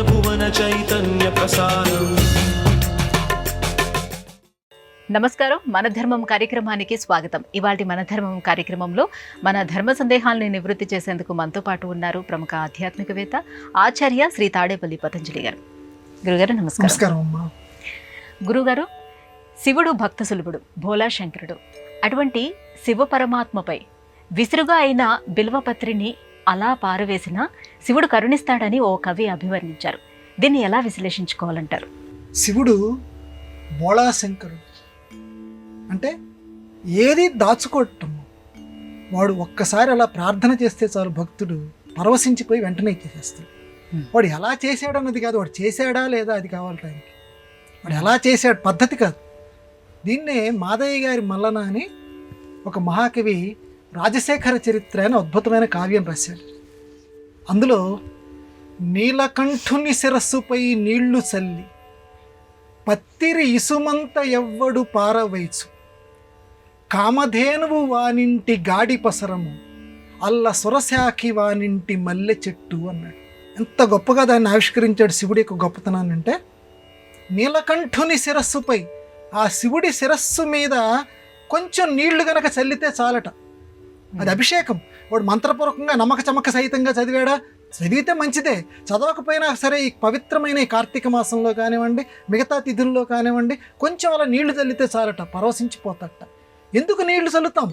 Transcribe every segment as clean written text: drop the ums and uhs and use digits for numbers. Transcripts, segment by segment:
భువన చైతన్య ప్రసారం. నమస్కారం. మన ధర్మం కార్యక్రమానికి స్వాగతం. ఇవాల్టి మన ధర్మం కార్యక్రమంలో మన ధర్మ సందేహాలను నివృత్తి చేసేందుకు మనతో పాటు ఉన్నారు ప్రముఖ ఆధ్యాత్మికవేత్త ఆచార్య శ్రీ తాడేపల్లి పతంజలి గారు. గురుగారు నమస్కారం. గురుగారు, శివుడు భక్త సులభుడు, భోలా శంకరుడు. అటువంటి శివ పరమాత్మపై విసురుగా అయిన బిల్వపత్రిని అలా పారవేసిన శివుడు కరుణిస్తాడని ఓ కవి అభివర్ణించారు. దీన్ని ఎలా విశ్లేషించుకోవాలంటారు? శివుడు భోళా శంకరుడు అంటే ఏది దాచుకోవటం. వాడు ఒక్కసారి అలా ప్రార్థన చేస్తే చాలు భక్తుడు పరవశించిపోయి వెంటనే చేసేస్తాడు. వాడు ఎలా చేశాడు అన్నది కాదు, వాడు చేశాడా లేదా అది కావాలి టైంకి. వాడు ఎలా చేశాడు పద్ధతి కాదు. దీన్నే మాదయ్య గారి మల్లన అని ఒక మహాకవి రాజశేఖర చరిత్ర అని అద్భుతమైన కావ్యం రాశాడు. అందులో నీలకంఠుని శిరస్సుపై నీళ్లు చల్లి పత్తిరి ఇసుమంత ఎవ్వడు పారవైచు కామధేనువు వానింటి గాడి పసరము అల్ల సురశాఖి వానింటి మల్లె చెట్టు అన్నాడు. ఎంత గొప్పగా దాన్ని ఆవిష్కరించాడు శివుడి యొక్క గొప్పతనాన్ని అంటే, నీలకంఠుని శిరస్సుపై, ఆ శివుడి శిరస్సు మీద కొంచెం నీళ్లు గనక చల్లితే చాలట, అది అభిషేకం. వాడు మంత్రపూర్వకంగా నమ్మక చమక సహితంగా చదివాడా, చదివితే మంచిదే, చదవకపోయినా సరే ఈ పవిత్రమైన ఈ కార్తీక మాసంలో కానివ్వండి, మిగతా తిథుల్లో కానివ్వండి, కొంచెం అలా నీళ్లు చల్లితే చాలట, పరవశించిపోతట. ఎందుకు నీళ్లు చల్లుతాం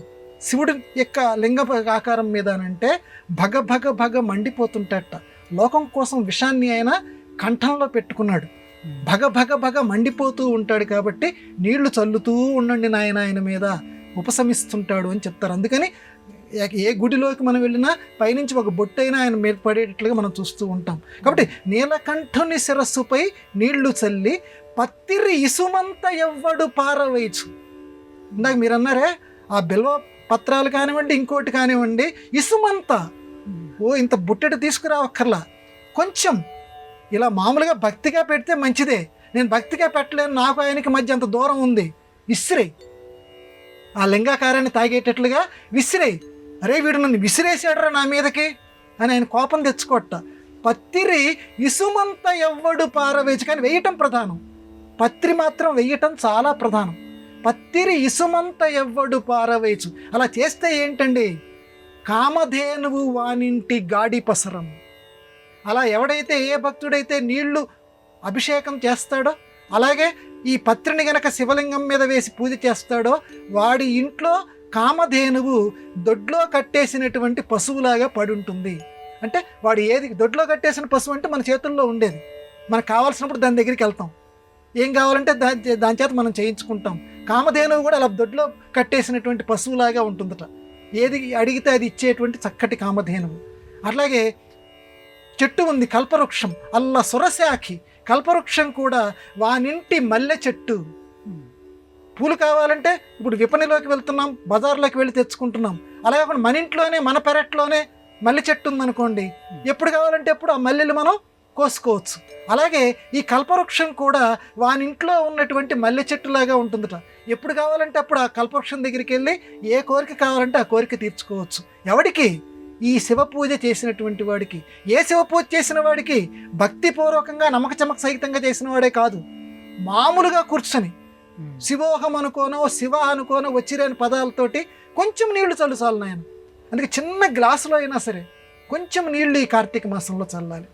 శివుడి యొక్క లింగ ఆకారం మీద అంటే, భగ భగ భగ మండిపోతుంటట. లోకం కోసం విషాన్ని ఆయన కంఠంలో పెట్టుకున్నాడు, భగ భగ భగ మండిపోతూ ఉంటాడు. కాబట్టి నీళ్లు చల్లుతూ ఉండండి నాయన, ఆయన మీద ఉపశమిస్తుంటాడు అని చెప్తారు. అందుకని ఏ గుడిలోకి మనం వెళ్ళినా పైనుంచి ఒక బొట్టైనా ఆయన మీద పడేటట్లుగా మనం చూస్తూ ఉంటాం. కాబట్టి నీలకంఠుని శిరస్సుపై నీళ్లు చల్లి పత్తిరి ఇసుమంత ఎవ్వడు పారవేచు. ఇందాక మీరు అన్నారే, ఆ బిల్వ పత్రాలు కానివ్వండి, ఇంకోటి కానివ్వండి, ఇసుమంత, ఇంత బుట్టెడు తీసుకురావక్కర్లా, కొంచెం ఇలా మామూలుగా భక్తిగా పెడితే మంచిదే. నేను భక్తిగా పెట్టలేను, నాకు ఆయనకి మధ్య అంత దూరం ఉంది, విసిరే, ఆ లింగాకారాన్ని తాగేటట్లుగా విసిరే. అరే వీడు నన్ను విసిరేసాడరా నా మీదకి అని ఆయన కోపం తెచ్చుకోట. పత్తిరి ఇసుమంత ఎవ్వడు పారవేచు, కానీ వేయటం ప్రధానం, పత్రి మాత్రం వేయటం చాలా ప్రధానం. పత్తిరి ఇసుమంత ఎవ్వడు పారవేచు, అలా చేస్తే ఏంటండి, కామధేనువు వానింటి గాడి పసరం. అలా ఎవడైతే, ఏ భక్తుడైతే నీళ్లు అభిషేకం చేస్తాడో, అలాగే ఈ పత్రిని గనక శివలింగం మీద వేసి పూజ చేస్తాడో, వాడి ఇంట్లో కామధేనువు దొడ్లో కట్టేసినటువంటి పశువులాగా పడి ఉంటుంది. అంటే వాడు ఏది దొడ్లో కట్టేసిన పశువు అంటే మన చేతుల్లో ఉండేది, మనకు కావాల్సినప్పుడు దాని దగ్గరికి వెళ్తాం, ఏం కావాలంటే దాని చేత మనం చేయించుకుంటాం. కామధేనువు కూడా అలా దొడ్లో కట్టేసినటువంటి పశువులాగా ఉంటుందట, ఏది అడిగితే అది ఇచ్చేటువంటి చక్కటి కామధేనువు. అట్లాగే చెట్టు ఉంది కల్పవృక్షం, అల్ల సురశాఖి, కల్పవృక్షం కూడా వానింటి మల్లె చెట్టు. పూలు కావాలంటే ఇప్పుడు విపణిలోకి వెళ్తున్నాం, బజార్లోకి వెళ్ళి తెచ్చుకుంటున్నాం. అలాగే మన ఇంట్లోనే, మన పెరట్లోనే మల్లె చెట్టు ఉందనుకోండి, ఎప్పుడు కావాలంటే ఎప్పుడు ఆ మల్లెలు మనం కోసుకోవచ్చు. అలాగే ఈ కల్పవృక్షం కూడా వానింట్లో ఉన్నటువంటి మల్లె చెట్టులాగా ఉంటుందట. ఎప్పుడు కావాలంటే అప్పుడు ఆ కల్పవృక్షం దగ్గరికి వెళ్ళి ఏ కోరిక కావాలంటే ఆ కోరిక తీర్చుకోవచ్చు. ఎవడికి? ఈ శివ పూజ చేసినటువంటి వాడికి. ఏ శివ పూజ చేసిన వాడికి? భక్తిపూర్వకంగా నమ్మక చమక సహితంగా చేసిన వాడే కాదు, మామూలుగా కూర్చొని శివోహం అనుకోనో శివ అనుకోనో వచ్చిరాని పదాలతోటి కొంచెం నీళ్లు చల్లు చాలు నాయన. అందుకే చిన్న గ్లాసులో అయినా సరే కొంచెం నీళ్లు ఈ కార్తీక మాసంలో చల్లాలి.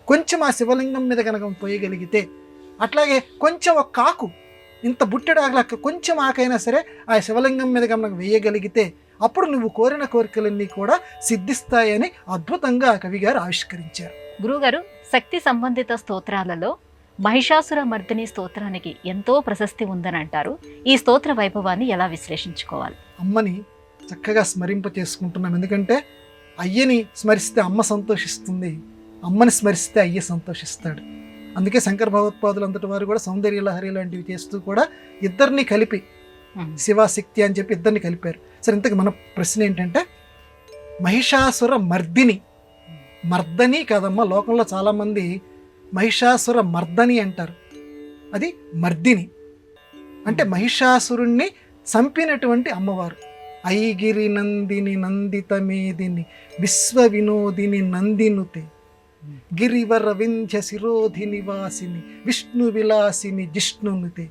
కొంచెం ఆ శివలింగం మీద కనుక పోయగలిగితే, అట్లాగే కొంచెం ఒక కాకు, ఇంత బుట్టెడు ఆగలక్క కొంచెం ఆకైనా సరే ఆ శివలింగం మీద కనుక వేయగలిగితే అప్పుడు నువ్వు కోరిన కోరికలన్నీ కూడా సిద్ధిస్తాయని అద్భుతంగా కవి గారు ఆవిష్కరించారు. గురువుగారు, శక్తి సంబంధిత స్తోత్రాలలో మహిషాసుర మర్దిని స్తోత్రానికి ఎంతో ప్రశస్తి ఉందని అంటారు. ఈ స్తోత్ర వైభవాన్ని ఎలా విశ్లేషించుకోవాలి? అమ్మని చక్కగా స్మరింప చేసుకుంటున్నాం, ఎందుకంటే అయ్యని స్మరిస్తే అమ్మ సంతోషిస్తుంది, అమ్మని స్మరిస్తే అయ్య సంతోషిస్తాడు. అందుకే శంకర భగవత్పాదులు అంతటి వారు కూడా సౌందర్య లహరి లాంటివి చేస్తూ కూడా ఇద్దరిని కలిపి శివశక్తి అని చెప్పి ఇద్దరిని కలిపారు. సరే, ఇంతకు మన ప్రశ్న ఏంటంటే, మహిషాసుర మర్దిని, మర్దని కాదమ్మా, లోకంలో చాలామంది మహిషాసుర మర్దని అంటారు, అది మర్దిని అంటే మహిషాసురుణ్ణి చంపినటువంటి అమ్మవారు. ఐగిరి నందిని నందిత మేదిని విశ్వ వినోదిని నందినుతే గిరివర వింధ్య శిరోధి నివాసిని విష్ణు విలాసిని జిష్ణునుతే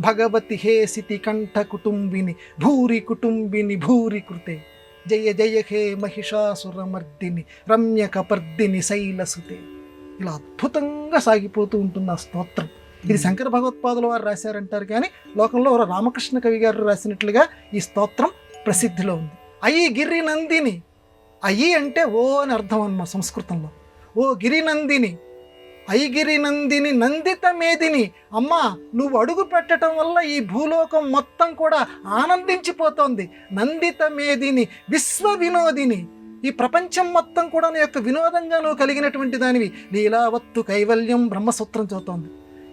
భగవతి హేసితి కంఠ కుటుంబిని భూరి కుటుంబిని భూరి కృతే జయ జయ హే మహిషాసురమర్దిని రమ్య కపర్దిని శైలసుతే. ఇలా అద్భుతంగా సాగిపోతూ ఉంటుంది ఆ స్తోత్రం. ఇది శంకర భగవత్పాదుల వారు రాశారంటారు, కానీ లోకంలో రామకృష్ణ కవి గారు రాసినట్లుగా ఈ స్తోత్రం ప్రసిద్ధిలో ఉంది. అయి గిరి నందిని, అయి అంటే ఓ అని అర్థం అన్నమాట సంస్కృతంలో. ఓ గిరినందిని, ఐగిరి నందిని నందిత మేదిని, అమ్మా నువ్వు అడుగు పెట్టడం వల్ల ఈ భూలోకం మొత్తం కూడా ఆనందించిపోతోంది. నందిత మేదిని విశ్వ వినోదిని, ఈ ప్రపంచం మొత్తం కూడా నీ యొక్క వినోదంగా నువ్వు కలిగినటువంటి దానివి. లీలావత్తు కైవల్యం బ్రహ్మసూత్రం చదువుతోంది.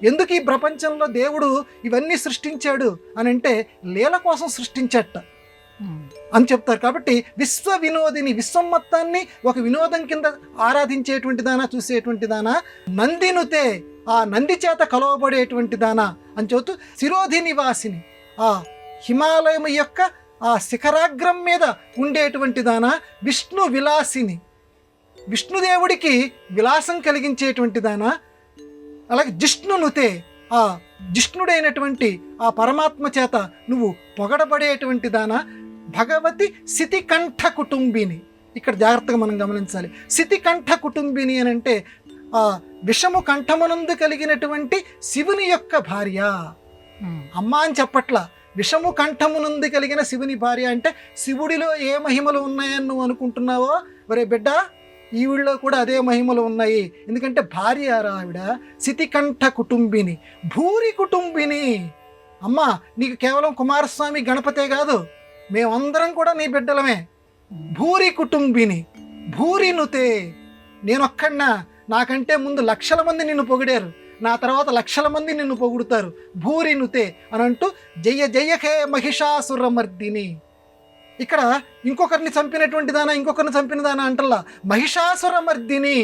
ఎందుకు ఈ ప్రపంచంలో దేవుడు ఇవన్నీ సృష్టించాడు అని అంటే లీల కోసం సృష్టించట అని చెప్తారు. కాబట్టి విశ్వ వినోదిని, విశ్వం మొత్తాన్ని ఒక వినోదం కింద ఆరాధించేటువంటి దానా, చూసేటువంటి దానా. నందినుతే, ఆ నంది చేత కలవబడేటువంటి దానా అని చెబుతూ శిరోధి నివాసిని, ఆ హిమాలయం యొక్క ఆ శిఖరాగ్రం మీద ఉండేటువంటి దానా. విష్ణు విలాసిని, విష్ణుదేవుడికి విలాసం కలిగించేటువంటి దానా. అలాగే జిష్ణునుతే, ఆ జిష్ణుడైనటువంటి ఆ పరమాత్మ చేత నువ్వు పొగడబడేటువంటి దానా. భగవతి శితికంఠ కుటుంబిని, ఇక్కడ జాగ్రత్తగా మనం గమనించాలి. శితికంఠ కుటుంబిని అని అంటే ఆ విషము కంఠమునందు కలిగినటువంటి శివుని యొక్క భార్య. అమ్మ అని చెప్పట్ల, విషము కంఠమునందు కలిగిన శివుని భార్య అంటే శివుడిలో ఏ మహిమలు ఉన్నాయని నువ్వు అనుకుంటున్నావో, ఒరే బిడ్డ ఈవిడిలో కూడా అదే మహిమలు ఉన్నాయి. ఎందుకంటే భార్య ఆవిడ. శితికంఠ కుటుంబిని భూరి కుటుంబిని, అమ్మ నీకు కేవలం కుమారస్వామి గణపతే కాదు, మేమందరం కూడా నీ బిడ్డలమే. భూరి కుటుంబిని భూరి నుతే, నేనొక్కడినా, నాకంటే ముందు లక్షల మంది నిన్ను పొగిడారు, నా తర్వాత లక్షల మంది నిన్ను పొగుడుతారు. భూరి నుతే అని అంటూ జయ జయహే మహిషాసురమర్దిని. ఇక్కడ ఇంకొకరిని చంపినటువంటి దానా, ఇంకొకరిని చంపిన దానా అంటల్లా, మహిషాసురమర్దిని.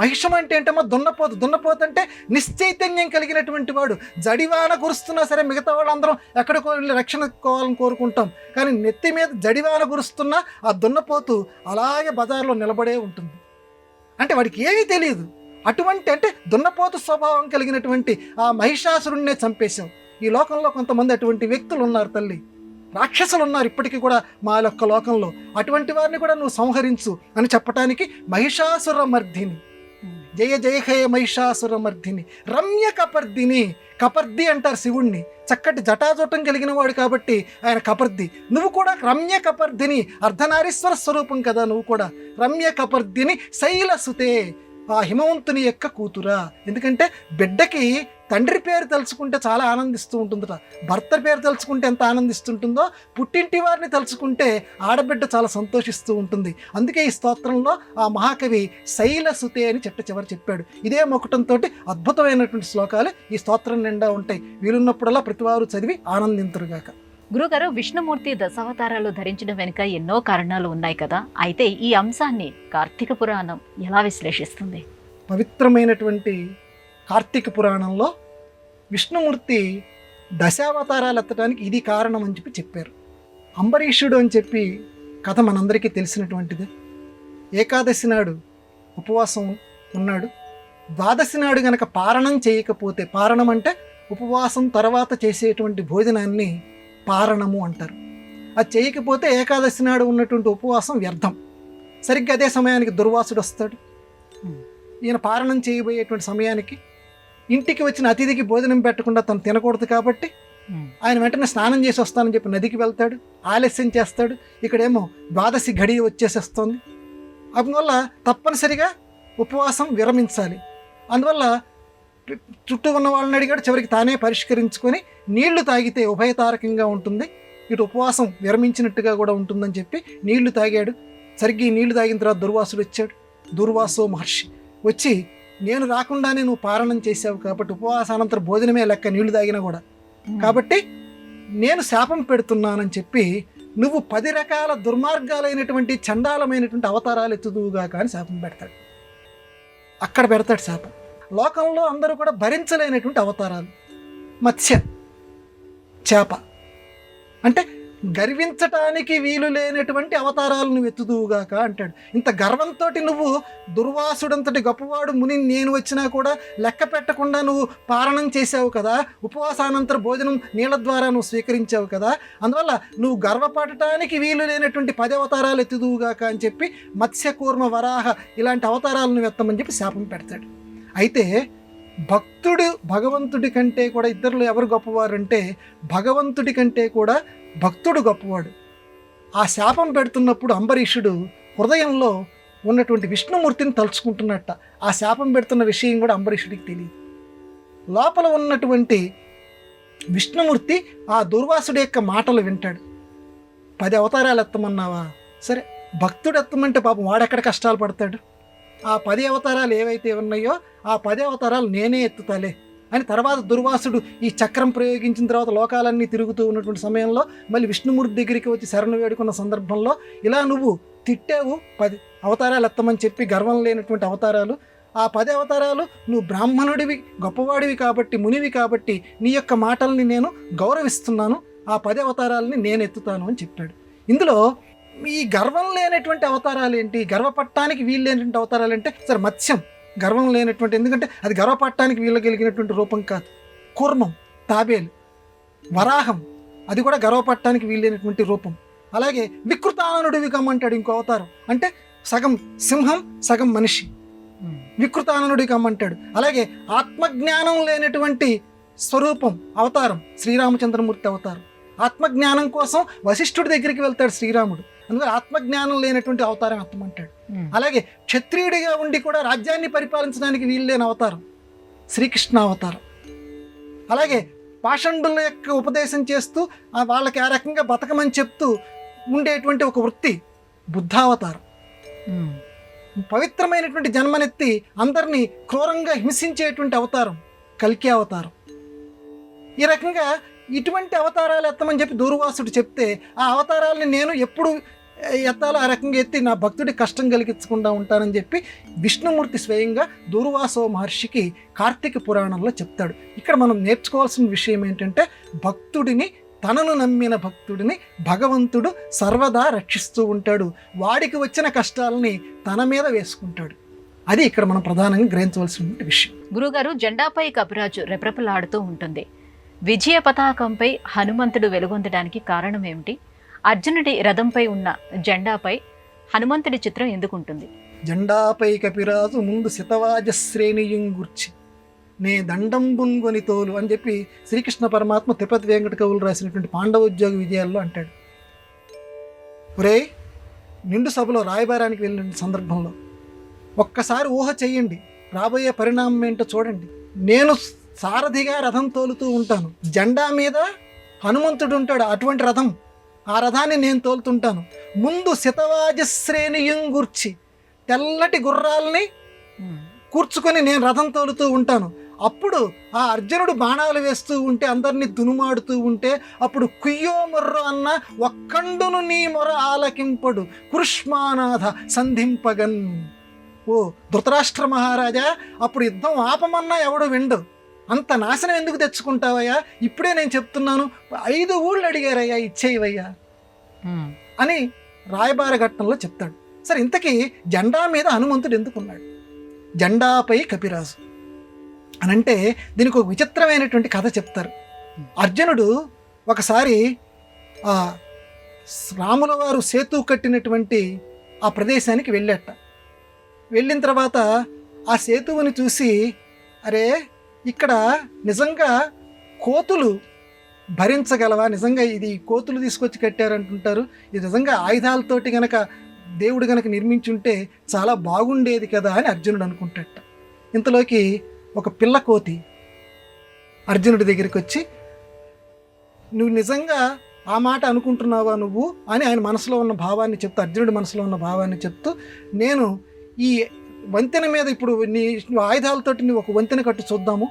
మహిషం అంటే ఏంటమ్మా? దున్నపోతు. దున్నపోతు అంటే నిశ్చైతన్యం కలిగినటువంటి వాడు. జడివాన కురుస్తున్నా సరే మిగతా వాళ్ళందరం ఎక్కడికో వెళ్ళి రక్షణ కోవాలని కోరుకుంటాం, కానీ నెత్తి మీద జడివాన కురుస్తున్నా ఆ దున్నపోతు అలాగే బజార్లో నిలబడే ఉంటుంది. అంటే వాడికి ఏమీ తెలియదు. అటువంటి అంటే దున్నపోతు స్వభావం కలిగినటువంటి ఆ మహిషాసురుణ్ణే చంపేశాం. ఈ లోకంలో కొంతమంది అటువంటి వ్యక్తులు ఉన్నారు తల్లి, రాక్షసులు ఉన్నారు ఇప్పటికీ కూడా మా యొక్క లోకంలో. అటువంటి వారిని కూడా నువ్వు సంహరించు అని చెప్పటానికి మహిషాసురమర్దిని, జయ జయ హే మహిషాసురమర్దిని. రమ్య కపర్దిని, కపర్ది అంటారు శివుణ్ణి, చక్కటి జటాజూటం కలిగిన వాడు కాబట్టి ఆయన కపర్ది. నువ్వు కూడా రమ్య కపర్దిని, అర్ధనారీశ్వర స్వరూపం కదా నువ్వు కూడా. రమ్య కపర్దిని శైలసుతే, ఆ హిమవంతుని యొక్క కూతురా. ఎందుకంటే బిడ్డకి తండ్రి పేరు తలుచుకుంటే చాలా ఆనందిస్తూ ఉంటుందట, భర్త పేరు తలుచుకుంటే ఎంత ఆనందిస్తుంటుందో పుట్టింటి వారిని తలుచుకుంటే ఆడబిడ్డ చాలా సంతోషిస్తూ ఉంటుంది. అందుకే ఈ స్తోత్రంలో ఆ మహాకవి శైలసుతే అని చివరి చెప్పాడు. ఇదే మొక్కటంతో అద్భుతమైనటువంటి శ్లోకాలు ఈ స్తోత్రం నిండా ఉంటాయి. వీలున్నప్పుడల్లా ప్రతివారు చదివి ఆనందింతురుగాక. గురుగారు, విష్ణుమూర్తి దశావతారాలు ధరించడం వెనుక ఎన్నో కారణాలు ఉన్నాయి కదా, అయితే ఈ అంశాన్ని కార్తీక పురాణం ఎలా విశ్లేషిస్తుంది? పవిత్రమైనటువంటి కార్తీక పురాణంలో విష్ణుమూర్తి దశావతారాలు ఎత్తడానికి ఇది కారణం అని చెప్పారు. అంబరీషుడు అని చెప్పి కథ మనందరికీ తెలిసినటువంటిది. ఏకాదశి నాడు ఉపవాసం ఉన్నాడు. ద్వాదశి నాడు గనక పారణం చేయకపోతే, పారణం అంటే ఉపవాసం తర్వాత చేసేటువంటి భోజనాన్ని పారణము అంటారు. అది చేయకపోతే ఏకాదశి నాడు ఉన్నటువంటి ఉపవాసం వ్యర్థం. సరిగ్గా అదే సమయానికి దుర్వాసుడు వస్తాడు. ఈయన పారణం చేయబోయేటువంటి సమయానికి ఇంటికి వచ్చిన అతిథికి భోజనం పెట్టకుండా తను తినకూడదు కాబట్టి ఆయన వెంటనే స్నానం చేసి వస్తానని చెప్పి నదికి వెళ్తాడు. ఆలస్యం చేస్తాడు. ఇక్కడేమో ద్వాదశి గడియ వచ్చేసేస్తుంది. అందువల్ల తప్పనిసరిగా ఉపవాసం విరమించాలి. అందువల్ల చుట్టూ ఉన్న వాళ్ళని అడిగాడు. చివరికి తానే పరిష్కరించుకొని నీళ్లు తాగితే ఉభయతారకంగా ఉంటుంది, ఇటు ఉపవాసం విరమించినట్టుగా కూడా ఉంటుందని చెప్పి నీళ్లు తాగాడు. సరిగ్గా ఈ నీళ్లు తాగిన తర్వాత దుర్వాసుడు వచ్చాడు. దుర్వాసో మహర్షి వచ్చి, నేను రాకుండానే నువ్వు పారణం చేసావు కాబట్టి ఉపవాసానంతరం భోజనమే లెక్క నీళ్లు తాగినా కూడా, కాబట్టి నేను శాపం పెడుతున్నానని చెప్పి నువ్వు 10 రకాల దుర్మార్గాలైనటువంటి చండాలమైనటువంటి అవతారాలు ఎత్తుదువుగా కానీ శాపం పెడతాడు. అక్కడ పెడతాడు శాపం. లోకంలో అందరూ కూడా భరించలేనటువంటి అవతారాలు. మత్స్య, చేప, అంటే గర్వించటానికి వీలు లేనటువంటి అవతారాలు నువ్వు ఎత్తుదువుగాక అంటాడు. ఇంత గర్వంతో నువ్వు దుర్వాసుడంతటి గొప్పవాడు ముని నేను వచ్చినా కూడా లెక్క పెట్టకుండా నువ్వు పారణం చేసావు కదా, ఉపవాసానంతర భోజనం నీళ్ళ ద్వారా నువ్వు స్వీకరించావు కదా, అందువల్ల నువ్వు గర్వపడటానికి వీలు లేనటువంటి 10 అవతారాలు ఎత్తుదువుగాక అని చెప్పి మత్స్య కూర్మ వరాహ ఇలాంటి అవతారాలు నువ్వు ఎత్తమని చెప్పి శాపం పెడతాడు. అయితే భక్తుడు భగవంతుడి కంటే కూడా ఇద్దరిలో ఎవరు గొప్పవారు అంటే భగవంతుడి కంటే కూడా భక్తుడు గొప్పవాడు. ఆ శాపం పెడుతున్నప్పుడు అంబరీషుడు హృదయంలో ఉన్నటువంటి విష్ణుమూర్తిని తలుచుకుంటున్నట్ట. ఆ శాపం పెడుతున్న విషయం కూడా అంబరీషుడికి తెలియదు. లోపల ఉన్నటువంటి విష్ణుమూర్తి ఆ దుర్వాసుడి యొక్క మాటలు వింటాడు. 10 అవతారాలు ఎత్తమన్నావా, సరే భక్తుడు ఎత్తమంటే పాపం వాడెక్కడ కష్టాలు పడతాడు, ఆ 10 అవతారాలు ఏవైతే ఉన్నాయో ఆ 10 అవతారాలు నేనే ఎత్తుతాలే అని తర్వాత దుర్వాసుడు ఈ చక్రం ప్రయోగించిన తర్వాత లోకాలన్నీ తిరుగుతూ ఉన్నటువంటి సమయంలో మళ్ళీ విష్ణుమూర్తి దగ్గరికి వచ్చి శరణు వేడుకున్న సందర్భంలో ఇలా నువ్వు తిట్టావు 10 అవతారాలు ఎత్తమని చెప్పి గర్వం లేనటువంటి అవతారాలు, ఆ 10 అవతారాలు నువ్వు బ్రాహ్మణుడివి గొప్పవాడివి కాబట్టి మునివి కాబట్టి నీ యొక్క మాటల్ని నేను గౌరవిస్తున్నాను, ఆ 10 అవతారాలని నేను ఎత్తుతాను అని చెప్పాడు. ఇందులో ఈ గర్వం లేనటువంటి అవతారాలు ఏంటి, గర్వపట్టానికి వీలు లేనటువంటి అవతారాలు అంటే సరే మత్స్యం గర్వం లేనటువంటి, ఎందుకంటే అది గర్వపట్టానికి వీలు కలిగినటువంటి రూపం కాదు. కూర్మం తాబేలు, వరాహం అది కూడా గర్వపట్టానికి వీలు లేనటువంటి రూపం. అలాగే వికృతాననుడివి కమ్మంటాడు ఇంకో అవతారం, అంటే సగం సింహం సగం మనిషి, వికృతాననుడివి కమ్మంటాడు. అలాగే ఆత్మజ్ఞానం లేనటువంటి స్వరూపం అవతారం శ్రీరామచంద్రమూర్తి అవతారం. ఆత్మజ్ఞానం కోసం వశిష్ఠుడి దగ్గరికి వెళ్తాడు శ్రీరాముడు, అందుకని ఆత్మజ్ఞానం లేనటువంటి అవతారం ఎత్తమంటాడు. అలాగే క్షత్రియుడిగా ఉండి కూడా రాజ్యాన్ని పరిపాలించడానికి వీల్లేని అవతారం శ్రీకృష్ణ అవతారం. అలాగే పాషండుల యొక్క ఉపదేశం చేస్తూ వాళ్ళకి ఆ రకంగా బతకమని చెప్తూ ఉండేటువంటి ఒక వృత్తి బుద్ధావతారం. పవిత్రమైనటువంటి జన్మనెత్తి అందరినీ క్రూరంగా హింసించేటువంటి అవతారం కల్కి అవతారం. ఈ రకంగా ఇటువంటి అవతారాలు ఎత్తమని చెప్పి దూర్వాసుడు చెప్తే ఆ అవతారాలని నేను ఎప్పుడు ఎత్తాలో ఆ రకంగా ఎత్తి నా భక్తుడి కష్టం కలిగించకుండా ఉంటానని చెప్పి విష్ణుమూర్తి స్వయంగా దూర్వాసో మహర్షికి కార్తీక పురాణంలో చెప్తాడు. ఇక్కడ మనం నేర్చుకోవాల్సిన విషయం ఏంటంటే భక్తుడిని, తనను నమ్మిన భక్తుడిని భగవంతుడు సర్వదా రక్షిస్తూ ఉంటాడు, వాడికి వచ్చిన కష్టాలని తన మీద వేసుకుంటాడు. అది ఇక్కడ మనం ప్రధానంగా గ్రహించవలసిన విషయం. గురుగారు, జెండాపై కపిరాజు రెపరెపలాడుతూ ఉంటుంది. విజయ పతాకంపై హనుమంతుడు వెలుగొందడానికి కారణం ఏమిటి? అర్జునుడి రథంపై ఉన్న జెండాపై హనుమంతుడి చిత్రం ఎందుకుంటుంది? జెండాపై కపిరాజు ముందు శతవాజశ్రేణియం గుర్చి నే దండంబున్గొని తోలు అని చెప్పి శ్రీకృష్ణ పరమాత్మ తిరుపతి వెంకట కవులు రాసినటువంటి పాండవోద్యోగ విజయాల్లో అంటాడు. ఒరే, నిండు సభలో రాయబారానికి వెళ్ళిన సందర్భంలో ఒక్కసారి ఊహ చెయ్యండి, రాబోయే పరిణామం ఏంటో చూడండి. నేను సారథిగా రథం తోలుతూ ఉంటాను, జెండా మీద హనుమంతుడు ఉంటాడు, అటువంటి రథం, ఆ రథాన్ని నేను తోలుతుంటాను. ముందు శతవాజశ్రేణియం గుర్చి తెల్లటి గుర్రాలని కూర్చుకొని నేను రథం తోలుతూ ఉంటాను. అప్పుడు ఆ అర్జునుడు బాణాలు వేస్తూ ఉంటే అందరినీ దునుమాడుతూ ఉంటే అప్పుడు కుయ్యో మొర్రో అన్న ఒక్కండును నీ మొర ఆలకింపడు కృష్మానాథ సంధింపగన్. ఓ ధృతరాష్ట్ర మహారాజా, అప్పుడు యుద్ధం ఆపమన్నా ఎవడు విండు, అంత నాశనం ఎందుకు తెచ్చుకుంటావయ్యా, ఇప్పుడే నేను చెప్తున్నాను, 5 ఊళ్ళు అడిగారయ్యా ఇచ్చేయవయ్యా అని రాయబార ఘట్టంలో చెప్తాడు. సరే, ఇంతకీ జెండా మీద హనుమంతుడు ఎందుకున్నాడు? జెండాపై కపిరాజు అనంటే దీనికి ఒక విచిత్రమైనటువంటి కథ చెప్తారు. అర్జునుడు ఒకసారి ఆ రాముల వారు సేతు కట్టినటువంటి ఆ ప్రదేశానికి వెళ్ళాట. వెళ్ళిన తర్వాత ఆ సేతువుని చూసి, అరే ఇక్కడ నిజంగా కోతులు భరించగలవా, నిజంగా ఇది కోతులు తీసుకొచ్చి కట్టారంటుంటారు, ఇది నిజంగా ఆయుధాలతోటి గనక దేవుడు గనక నిర్మించుంటే చాలా బాగుండేది కదా అని అర్జునుడు అనుకుంటాట. ఇంతలోకి ఒక పిల్ల కోతి అర్జునుడి దగ్గరికి వచ్చి, నువ్వు నిజంగా ఆ మాట అనుకుంటున్నావా నువ్వు అని ఆయన మనసులో ఉన్న భావాన్ని చెప్తూ, అర్జునుడి మనసులో ఉన్న భావాన్ని చెప్తూ, నేను ఈ వంతెన మీద ఇప్పుడు నువ్వు ఆయుధాలతోటి నువ్వు ఒక వంతెన కట్టు చూద్దాము,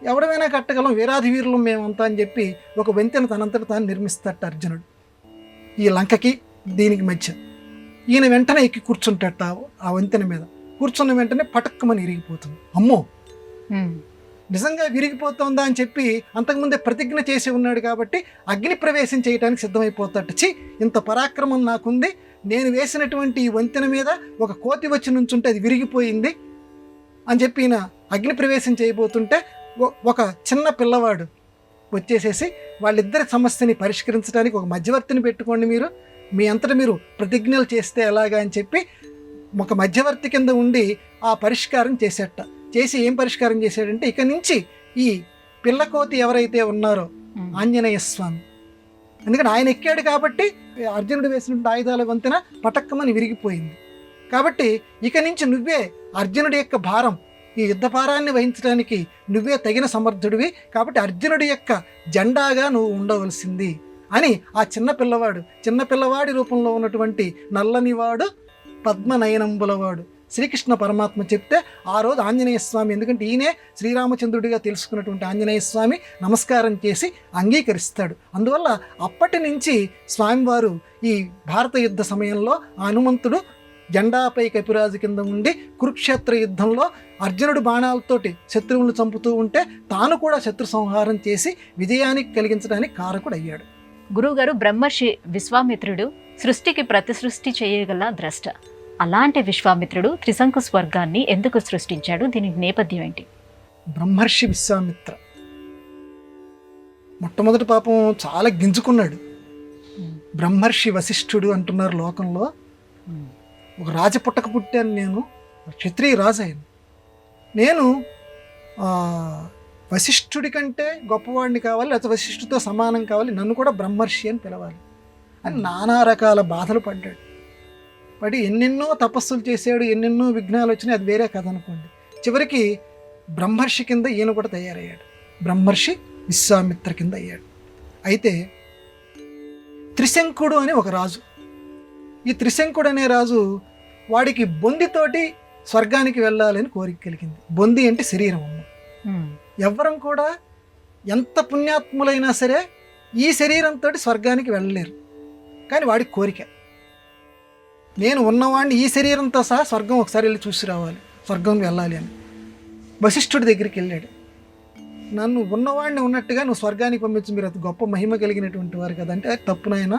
ఎవడమైనా కట్టగలం, వీరాధి వీరులు మేమంతా అని చెప్పి ఒక వంతెన తనంతట తాను నిర్మిస్తాట అర్జునుడు ఈ లంకకి దీనికి మధ్య. ఈయన వెంటనే ఎక్కి కూర్చుంటాట ఆ వంతెన మీద. కూర్చున్న వెంటనే పటక్కమని ఇరిగిపోతుంది. అమ్మో, నిజంగా విరిగిపోతుందా అని చెప్పి అంతకుముందే ప్రతిజ్ఞ చేసి ఉన్నాడు కాబట్టి అగ్ని ప్రవేశం చేయడానికి సిద్ధమైపోతాడు. ఇంత పరాక్రమం నాకుంది, నేను వేసినటువంటి ఈ వంతెన మీద ఒక కోతి వచ్చి నుంచుంటే అది విరిగిపోయింది అని చెప్పి ఈయన అగ్ని ప్రవేశం చేయబోతుంటే ఒక చిన్న పిల్లవాడు వచ్చేసేసి వాళ్ళిద్దరి సమస్యని పరిష్కరించడానికి ఒక మధ్యవర్తిని పెట్టుకోండి, మీ అంతటా మీరు ప్రతిజ్ఞలు చేస్తే ఎలాగా అని చెప్పి ఒక మధ్యవర్తి కింద ఉండి ఆ పరిష్కారం చేసి ఏం పరిష్కారం చేశాడంటే, ఇక నుంచి ఈ పిల్లకోతి ఎవరైతే ఉన్నారో ఆంజనేయ స్వామి, ఎందుకంటే ఆయన ఎక్కాడు కాబట్టి అర్జునుడు వేసినటువంటి ఆయుధాల వంతెన పటక్కమని విరిగిపోయింది. కాబట్టి ఇక నుంచి నువ్వే అర్జునుడి యొక్క భారం, ఈ యుద్ధ భారాన్ని వహించడానికి నువ్వే తగిన సమర్థుడివి, కాబట్టి అర్జునుడి యొక్క జెండాగా నువ్వు ఉండవలసింది అని ఆ చిన్నపిల్లవాడి రూపంలో ఉన్నటువంటి నల్లనివాడు పద్మనయనంబులవాడు శ్రీకృష్ణ పరమాత్మ చెప్తే ఆ రోజు ఆంజనేయ స్వామి, ఎందుకంటే ఈయనే శ్రీరామచంద్రుడిగా తెలుసుకున్నటువంటి ఆంజనేయ స్వామి నమస్కారం చేసి అంగీకరిస్తాడు. అందువల్ల అప్పటి నుంచి స్వామివారు ఈ భారత యుద్ధ సమయంలో హనుమంతుడు జెండాపై కపిరాజు కింద ఉండి కురుక్షేత్ర యుద్ధంలో అర్జునుడు బాణాలతోటి శత్రువులను చంపుతూ ఉంటే తాను కూడా శత్రు సంహారం చేసి విజయానికి కలిగించడానికి కారకుడయ్యాడు. గురువుగారు, బ్రహ్మర్షి విశ్వామిత్రుడు సృష్టికి ప్రతి సృష్టి చేయగల ద్రష్ట. అలాంటి విశ్వామిత్రుడు త్రిశంకు స్వర్గాన్ని ఎందుకు సృష్టించాడు? దీనికి నేపథ్యం ఏంటి? బ్రహ్మర్షి విశ్వామిత్ర మొట్టమొదటి పాపం చాలా గింజుకున్నాడు. బ్రహ్మర్షి వశిష్ఠుడు అంటున్నారు లోకంలో. ఒక రాజపుట్టక పుట్టాను నేను, క్షత్రియ రాజు అయ్యాను నేను. వశిష్ఠుడి కంటే గొప్పవాడిని కావాలి, లేకపోతే వశిష్ఠుడితో సమానం కావాలి, నన్ను కూడా బ్రహ్మర్షి అని పిలవాలి అని నానా రకాల బాధలు పడి ఎన్నెన్నో తపస్సులు చేశాడు, ఎన్నెన్నో విఘ్నాలు వచ్చినాయి, అది వేరే కథ అనుకోండి. చివరికి బ్రహ్మర్షి కింద ఈయన కూడా తయారయ్యాడు, బ్రహ్మర్షి విశ్వామిత్ర కింద అయ్యాడు. అయితే త్రిశంకుడు అని ఒక రాజు, ఈ త్రిశంకుడు అనే రాజు వాడికి బొందితోటి స్వర్గానికి వెళ్ళాలని కోరిక కలిగింది. బొంది అంటే శరీరం అమ్మ. ఎవ్వరం కూడా ఎంత పుణ్యాత్ములైనా సరే ఈ శరీరంతో స్వర్గానికి వెళ్ళలేరు, కానీ వాడికి కోరిక, నేను ఉన్నవాడిని ఈ శరీరంతో సహా స్వర్గం ఒకసారి వెళ్ళి చూసి రావాలి, స్వర్గం వెళ్ళాలి అని వశిష్ఠుడి దగ్గరికి వెళ్ళాడు. నన్ను ఉన్నవాడిని ఉన్నట్టుగా నువ్వు స్వర్గానికి పంపించు, మీరు అది గొప్ప మహిమ కలిగినటువంటి వారు కదంటే, తప్పునైనా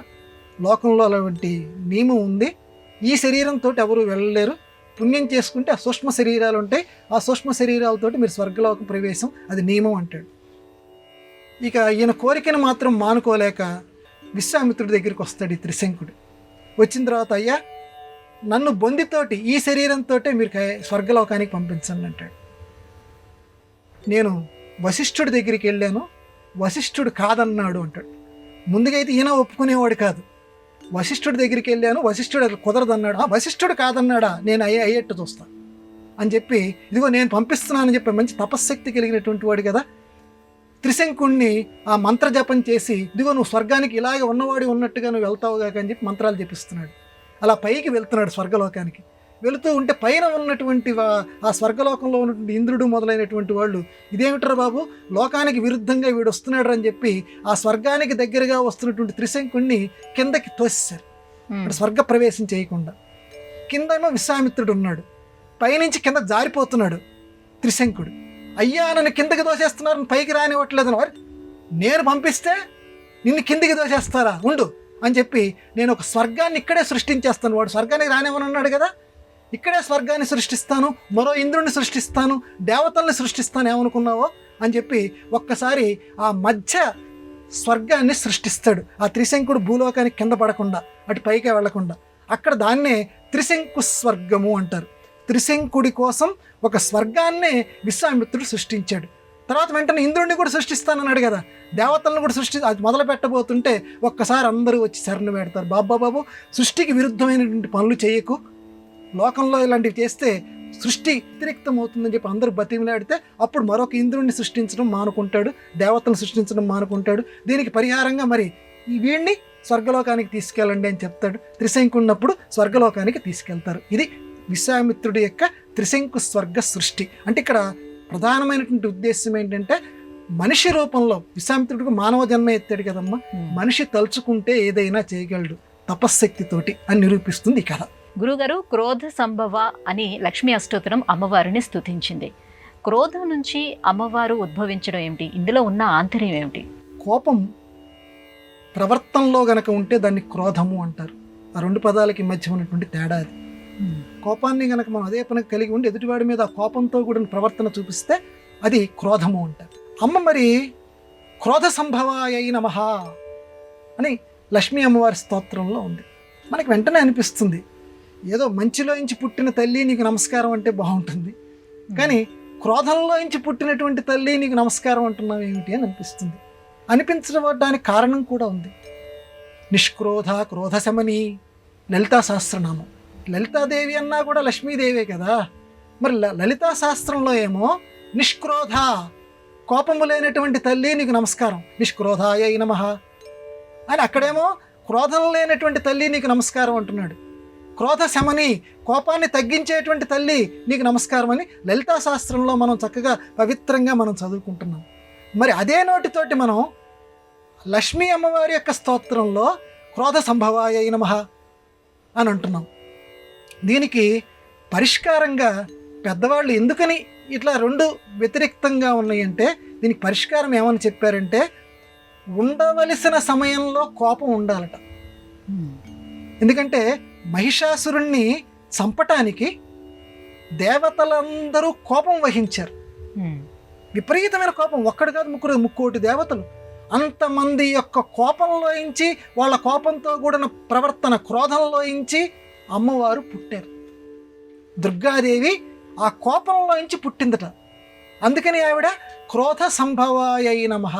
లోకంలో అలాంటి నియమం ఉంది, ఈ శరీరంతో ఎవరు వెళ్ళలేరు, పుణ్యం చేసుకుంటే ఆ సూక్ష్మ శరీరాలు ఉంటాయి, ఆ సూక్ష్మ శరీరాలతోటి మీరు స్వర్గలోకం ప్రవేశం, అది నియమం అంటాడు. ఇక ఈయన కోరికను మాత్రం మానుకోలేక విశ్వామిత్రుడి దగ్గరికి వస్తాడు ఈ త్రిశంకుడు. వచ్చిన తర్వాత, అయ్యా నన్ను బొందితోటి ఈ శరీరంతో మీరు స్వర్గలోకానికి పంపించండి అంటాడు. నేను వశిష్ఠుడి దగ్గరికి వెళ్ళాను, వశిష్ఠుడు కాదన్నాడు అంటాడు. ముందుగా అయితే ఈయన ఒప్పుకునేవాడు కాదు. వశిష్ఠుడి దగ్గరికి వెళ్ళాను, వశిష్ఠుడు అది కుదరదన్నాడు. వశిష్ఠుడు కాదన్నాడా, నేను అయ్యేట్టు చూస్తాను అని చెప్పి, ఇదిగో నేను పంపిస్తున్నానని చెప్పి మంచి తపశ్శక్తి కలిగినటువంటి వాడు కదా, త్రిశంకుణ్ణి ఆ మంత్ర జపం చేసి, ఇదిగో నువ్వు స్వర్గానికి ఇలాగే ఉన్నవాడి ఉన్నట్టుగా నువ్వు వెళ్తావుగా అని చెప్పి మంత్రాలు జపిస్తున్నాడు. అలా పైకి వెళ్తున్నాడు స్వర్గలోకానికి. వెళుతూ ఉంటే పైన ఉన్నటువంటి ఆ స్వర్గలోకంలో ఉన్నటువంటి ఇంద్రుడు మొదలైనటువంటి వాళ్ళు, ఇదేమిట్రా బాబు లోకానికి విరుద్ధంగా వీడు వస్తున్నాడు అని చెప్పి ఆ స్వర్గానికి దగ్గరగా వస్తున్నటువంటి త్రిశంకుణ్ణి కిందకి తోసేశారు, స్వర్గ ప్రవేశం చేయకుండా. కిందేమో విశ్వామిత్రుడు ఉన్నాడు, పైనుంచి కింద జారిపోతున్నాడు త్రిశంకుడు. అయ్యా నన్ను కిందకి దోసేస్తున్నారు, పైకి రానివ్వట్లేదు, వారు నేను పంపిస్తే నిన్ను కిందికి దోసేస్తారా, ఉండు అని చెప్పి నేను ఒక స్వర్గాన్ని ఇక్కడే సృష్టించేస్తాను, వాడు స్వర్గానికి రానివ్వని అన్నాడు కదా, ఇక్కడే స్వర్గాన్ని సృష్టిస్తాను, మరో ఇంద్రుడిని సృష్టిస్తాను, దేవతల్ని సృష్టిస్తాను, ఏమనుకున్నావో అని చెప్పి ఒక్కసారి ఆ మధ్య స్వర్గాన్ని సృష్టిస్తాడు. ఆ త్రిశంకుడు భూలోకానికి కింద పడకుండా, అటు పైకే వెళ్లకుండా, అక్కడ దాన్నే త్రిశంకు స్వర్గము అంటారు. త్రిశంకుడి కోసం ఒక స్వర్గాన్నే విశ్వామిత్రుడు సృష్టించాడు. తర్వాత వెంటనే ఇంద్రుడిని కూడా సృష్టిస్తానన్నాడు కదా, దేవతలను కూడా అది మొదలు పెట్టబోతుంటే ఒక్కసారి అందరూ వచ్చి శరణు పెడతారు, బాబు సృష్టికి విరుద్ధమైనటువంటి పనులు చేయకు, లోకంలో ఇలాంటివి చేస్తే సృష్టి వ్యతిరేక్తం అవుతుందని చెప్పి అందరూ బతిమలాడితే అప్పుడు మరొక ఇంద్రుడిని సృష్టించడం మానుకుంటాడు, దేవతలను సృష్టించడం మానుకుంటాడు. దీనికి పరిహారంగా మరి ఈ వీడిని స్వర్గలోకానికి తీసుకెళ్ళండి అని చెప్తాడు. త్రిశంకున్నప్పుడు స్వర్గలోకానికి తీసుకెళ్తారు. ఇది విశ్వామిత్రుడి యొక్క త్రిశంకు స్వర్గ సృష్టి. అంటే ఇక్కడ ప్రధానమైనటువంటి ఉద్దేశం ఏంటంటే, మనిషి రూపంలో విశ్వామిత్రుడికి మానవ జన్మ ఎత్తాడు కదమ్మా, మనిషి తలుచుకుంటే ఏదైనా చేయగలడు తపశ్శక్తితోటి అని నిరూపిస్తుంది ఈ కథ. గురుగారు, క్రోధ సంభవ అని లక్ష్మీ అష్టోత్తరం అమ్మవారిని స్తుతించింది. క్రోధం నుంచి అమ్మవారు ఉద్భవించడం ఏమిటి? ఇందులో ఉన్న ఆంతర్యం ఏమిటి? కోపం ప్రవర్తనలో గనక ఉంటే దాన్ని క్రోధము అంటారు. ఆ రెండు పదాలకి మధ్య ఉన్నటువంటి తేడా అది. కోపాన్ని గనక మనం అదే పనికి కలిగి ఉండి ఎదుటివాడి మీద ఆ కోపంతో కూడిన ప్రవర్తన చూపిస్తే అది క్రోధము అంటారు. అమ్మ మరి క్రోధ సంభవాయ నమః అని లక్ష్మీ అమ్మవారి స్తోత్రంలో ఉంది. మనకి వెంటనే అనిపిస్తుంది ఏదో మంచిలోంచి పుట్టిన తల్లి నీకు నమస్కారం అంటే బాగుంటుంది, కానీ క్రోధంలోంచి పుట్టినటువంటి తల్లి నీకు నమస్కారం అంటున్నావు ఏమిటి అని అనిపిస్తుంది. అనిపించడానికి కారణం కూడా ఉంది. నిష్క్రోధ క్రోధ శమని లలితా సహస్రనామం. లలితాదేవి అన్నా కూడా లక్ష్మీదేవే కదా. మరి లలితా శాస్త్రంలో ఏమో నిష్క్రోధ కోపము లేనటువంటి తల్లి నీకు నమస్కారం, నిష్క్రోధాయ నమః అని. అక్కడేమో క్రోధం లేనటువంటి తల్లి నీకు నమస్కారం అంటున్నాడు. క్రోధ శమని కోపాన్ని తగ్గించేటువంటి తల్లి నీకు నమస్కారం అని లలితా శాస్త్రంలో మనం చక్కగా పవిత్రంగా మనం చదువుకుంటున్నాం. మరి అదే నోటితోటి మనం లక్ష్మీ అమ్మవారి యొక్క స్తోత్రంలో క్రోధ సంభవాయ నమః అని అంటున్నాం. దీనికి పరిష్కారంగా పెద్దవాళ్ళు ఎందుకని ఇట్లా రెండు వ్యతిరేక్తంగా ఉన్నాయంటే దీనికి పరిష్కారం ఏమని చెప్పారంటే ఉండవలసిన సమయంలో కోపం ఉండాలట. ఎందుకంటే మహిషాసురుణ్ణి చంపటానికి దేవతలందరూ కోపం వహించారు. విపరీతమైన కోపం, ఒక్కడు కాదు ముక్కోటి దేవతలు. అంతమంది యొక్క కోపంలోంచి వాళ్ళ కోపంతో కూడిన ప్రవర్తన క్రోధంలోంచి అమ్మవారు పుట్టారు. దుర్గాదేవి ఆ కోపంలోంచి పుట్టిందట. అందుకని ఆవిడ క్రోధ సంభవాయ నమః.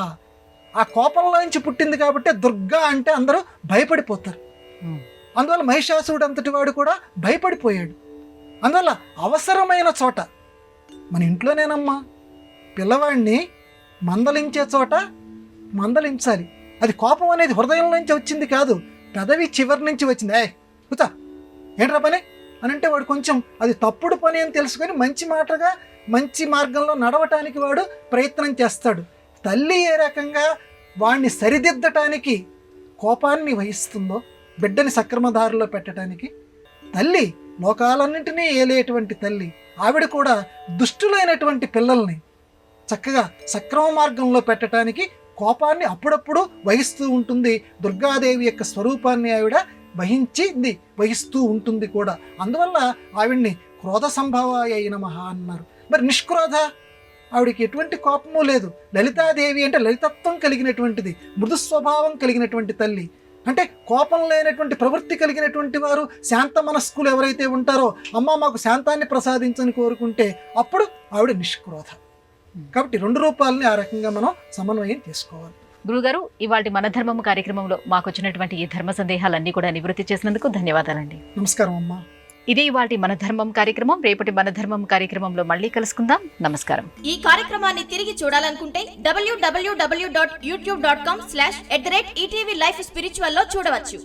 ఆ కోపంలోంచి పుట్టింది కాబట్టి దుర్గా అంటే అందరూ భయపడిపోతారు. అందువల్ల మహిషాసురుడు అంతటి వాడు కూడా భయపడిపోయాడు. అందువల్ల అవసరమైన చోట, మన ఇంట్లోనేనమ్మా, పిల్లవాడిని మందలించే చోట మందలించాలి. అది కోపం అనేది హృదయం నుంచి వచ్చింది కాదు, పెదవి చివరి నుంచి వచ్చింది. కూతా ఏంట్రా పని అని అంటే వాడు కొంచెం అది తప్పుడు పని అని తెలుసుకొని మంచి మాటగా మంచి మార్గంలో నడవటానికి వాడు ప్రయత్నం చేస్తాడు. తల్లి ఏ రకంగా వాడిని సరిదిద్దటానికి కోపాన్ని వహిస్తుందో బిడ్డని సక్రమదారిలో పెట్టడానికి, తల్లి లోకాలన్నింటినీ ఏలేటువంటి తల్లి ఆవిడ కూడా దుష్టులైనటువంటి పిల్లల్ని చక్కగా సక్రమ మార్గంలో పెట్టడానికి కోపాన్ని అప్పుడప్పుడు వహిస్తూ ఉంటుంది. దుర్గాదేవి యొక్క స్వరూపాన్ని ఆవిడ వహిస్తూ ఉంటుంది కూడా. అందువల్ల ఆవిడ్ని క్రోధ సంభవాయ నమః అన్నారు. మరి నిష్క్రోధ, ఆవిడికి ఎటువంటి కోపము లేదు. లలితాదేవి అంటే లలితత్వం కలిగినటువంటిది, మృదు స్వభావం కలిగినటువంటి తల్లి. అంటే కోపం లేనటువంటి ప్రవృత్తి కలిగినటువంటి వారు శాంత మనస్కులు ఎవరైతే ఉంటారో, అమ్మ మాకు శాంతాన్ని ప్రసాదించని కోరుకుంటే అప్పుడు ఆవిడ నిష్క్రోధ. కాబట్టి రెండు రూపాలని ఆ రకంగా మనం సమన్వయం చేసుకోవాలి. గురుగారు, ఇవాళ మన ధర్మం కార్యక్రమంలో మాకు వచ్చినటువంటి ఈ ధర్మ సందేహాలన్నీ కూడా నివృత్తి చేసినందుకు ధన్యవాదాలండి. నమస్కారం అమ్మా. ఇది ఇవాళ మన ధర్మం కార్యక్రమం. రేపటి మన ధర్మం కార్యక్రమంలో మళ్ళీ కలుసుకుందాం. నమస్కారం. ఈ కార్యక్రమాన్ని తిరిగి చూడాలనుకుంటే www.youtube.com/ETV Life Spiritual లో చూడవచ్చు.